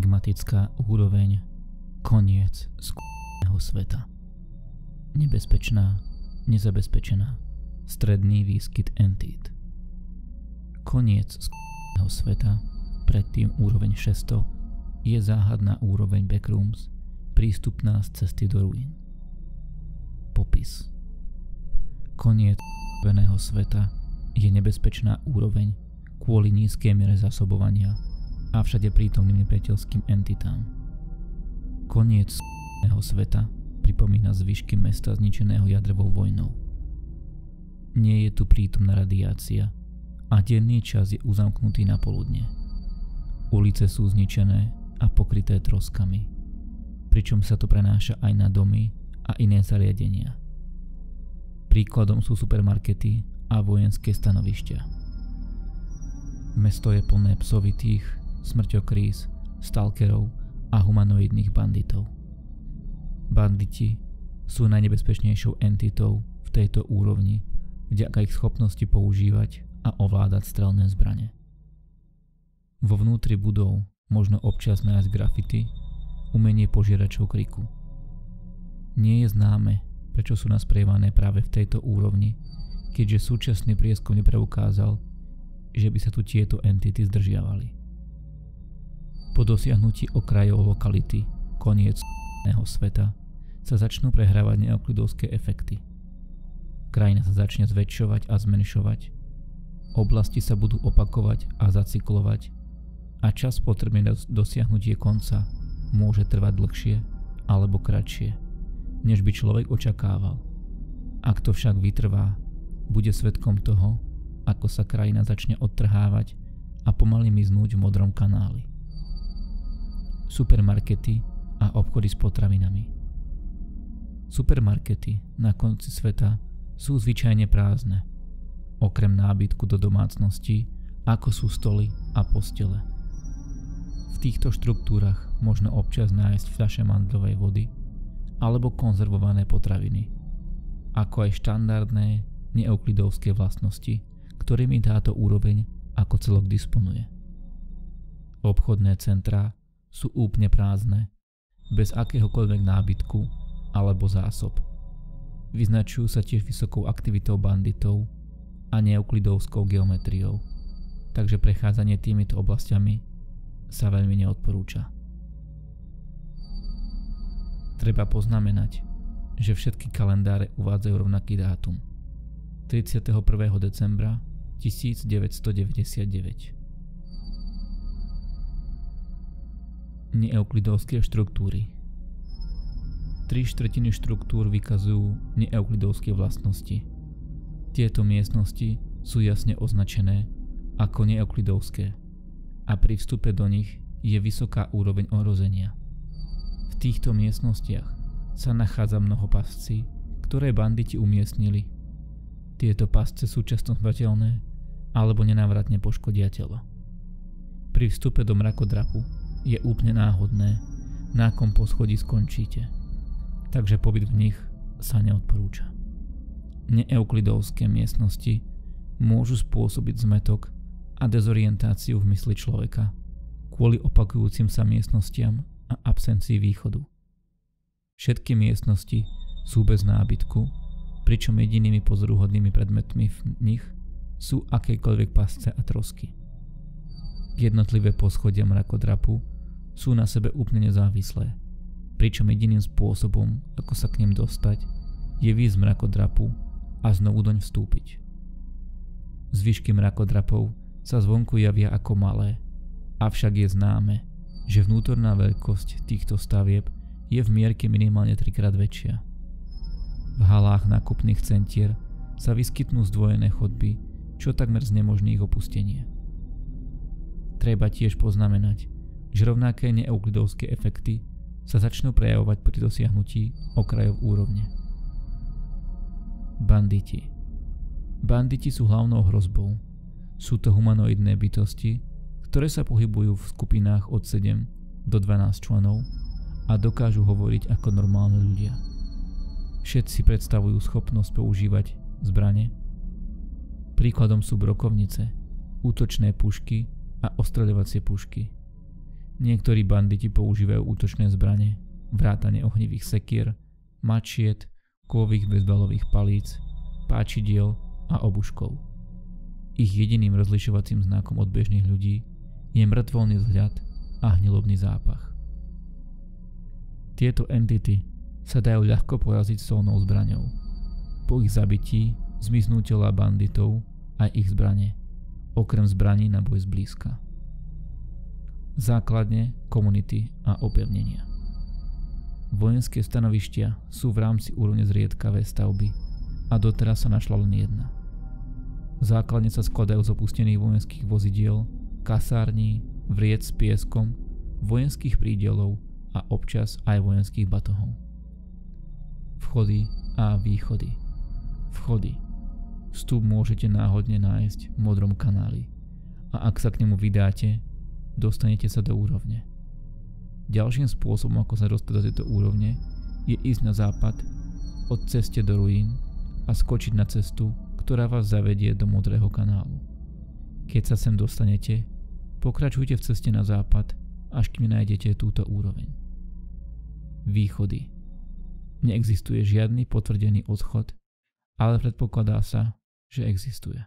enigmatická úroveň, koniec skúšného sveta. Nebezpečná, nezabezpečená, stredný výskyt entít. Koniec skúšného sveta, predtým úroveň 600, je záhadná úroveň backrooms, prístupná z cesty do ruín. Popis. Koniec skúšného sveta je nebezpečná úroveň kvôli nízkej miere zásobovania a všade prítomným nepriateľským entitám. Koniec skúšného sveta pripomína zvyšky mesta zničeného jadrovou vojnou. Nie je tu prítomná radiácia a denný čas je uzamknutý na poludne. Ulice sú zničené a pokryté troskami, pričom sa to prenáša aj na domy a iné zariadenia. Príkladom sú supermarkety a vojenské stanovišťa. Mesto je plné psovitých, smrťokrýs, stalkerov a humanoidných banditov. Banditi sú najnebezpečnejšou entitou v tejto úrovni vďaka ich schopnosti používať a ovládať strelné zbrane. Vo vnútri budov možno občas nájsť grafity, umenie požieračov kriku. Nie je známe, prečo sú nasprievané práve v tejto úrovni, keďže súčasný prieskum nepreukázal, že by sa tu tieto entity zdržiavali. Po dosiahnutí okrajov lokality, koniec skúšného sveta, sa začnú prehrávať neeuklidovské efekty. Krajina sa začne zväčšovať a zmenšovať, oblasti sa budú opakovať a zacyklovať a čas potrebný na dosiahnutie konca môže trvať dlhšie alebo kratšie, než by človek očakával. Ak to však vytrvá, bude svedkom toho, ako sa krajina začne odtrhávať a pomaly miznúť v modrom kanáli. Supermarkety a obchody s potravinami. Supermarkety na konci sveta sú zvyčajne prázdne, okrem nábytku do domácností, ako sú stoly a postele. V týchto štruktúrach možno občas nájsť fľaše mandľovej vody alebo konzervované potraviny, ako aj štandardné neeuklidovské vlastnosti, ktorými táto úroveň ako celok disponuje. Obchodné centrá sú úplne prázdne, bez akéhokoľvek nábytku alebo zásob. Vyznačujú sa tiež vysokou aktivitou banditov a neuklidovskou geometriou, takže prechádzanie týmito oblastiami sa veľmi neodporúča. Treba poznamenať, že všetky kalendáre uvádzajú rovnaký dátum 31. decembra 1999. Neeuklidovské štruktúry. 3/4 štruktúr vykazujú neeuklidovské vlastnosti. Tieto miestnosti sú jasne označené ako neeuklidovské a pri vstupe do nich je vysoká úroveň ohrozenia. V týchto miestnostiach sa nachádza mnoho pascí, ktoré banditi umiestnili. Tieto pasce sú často smrteľné alebo nenávratne poškodia telo. Pri vstupe do mrakodrapu je úplne náhodné, na akom poschodí skončíte, takže pobyt v nich sa neodporúča. Neeuklidovské miestnosti môžu spôsobiť zmätok a dezorientáciu v mysli človeka kvôli opakujúcim sa miestnostiam a absencii východu. Všetky miestnosti sú bez nábytku, pričom jedinými pozoruhodnými predmetmi v nich sú akékoľvek pasce a trosky. Jednotlivé poschodia mrakodrapu sú na sebe úplne nezávislé, pričom jediným spôsobom, ako sa k nim dostať, je výjsť z mrakodrapu a znovu doň vstúpiť. Zvyšky mrakodrapov sa zvonku javia ako malé, avšak je známe, že vnútorná veľkosť týchto stavieb je v mierke minimálne 3-krát väčšia. V halách nákupných centier sa vyskytnú zdvojené chodby, čo takmer znemožní ich opustenie. Treba tiež poznamenať, že rovnaké neeuklidovské efekty sa začnú prejavovať pri dosiahnutí okrajov úrovne. Banditi. Banditi sú hlavnou hrozbou. Sú to humanoidné bytosti, ktoré sa pohybujú v skupinách od 7 do 12 členov a dokážu hovoriť ako normálni ľudia. Všetci predstavujú schopnosť používať zbrane. Príkladom sú brokovnice, útočné pušky a ostreľovacie pušky. Niektorí banditi používajú útočné zbrane, vrátane ohnivých sekier, mačiet, kovových bezbalových palíc, páčidiel a obuškov. Ich jediným rozlišovacím znakom od bežných ľudí je mŕtvolný vzhľad a hnilobný zápach. Tieto entity sa dajú ľahko poraziť solnou zbraňou. Po ich zabití zmiznú tela banditov aj ich zbrane, okrem zbraní na boj zblízka. Základne, komunity a opevnenia. Vojenské stanovištia sú v rámci úrovne zriedkavé stavby a doteraz sa našla len jedna. Základne sa skladajú z opustených vojenských vozidiel, kasární, vriec s pieskom, vojenských prídelov a občas aj vojenských batohov. Vchody a východy. Vchody. Vstup môžete náhodne nájsť v modrom kanáli a ak sa k nemu vydáte, dostanete sa do úrovne. Ďalším spôsobom, ako sa dostať do tejto úrovne, je ísť na západ od ceste do ruín a skočiť na cestu, ktorá vás zavedie do modrého kanálu. Keď sa sem dostanete, pokračujte v ceste na západ, až kým nájdete túto úroveň. Východy. Neexistuje žiadny potvrdený odchod, ale predpokladá sa, že existuje.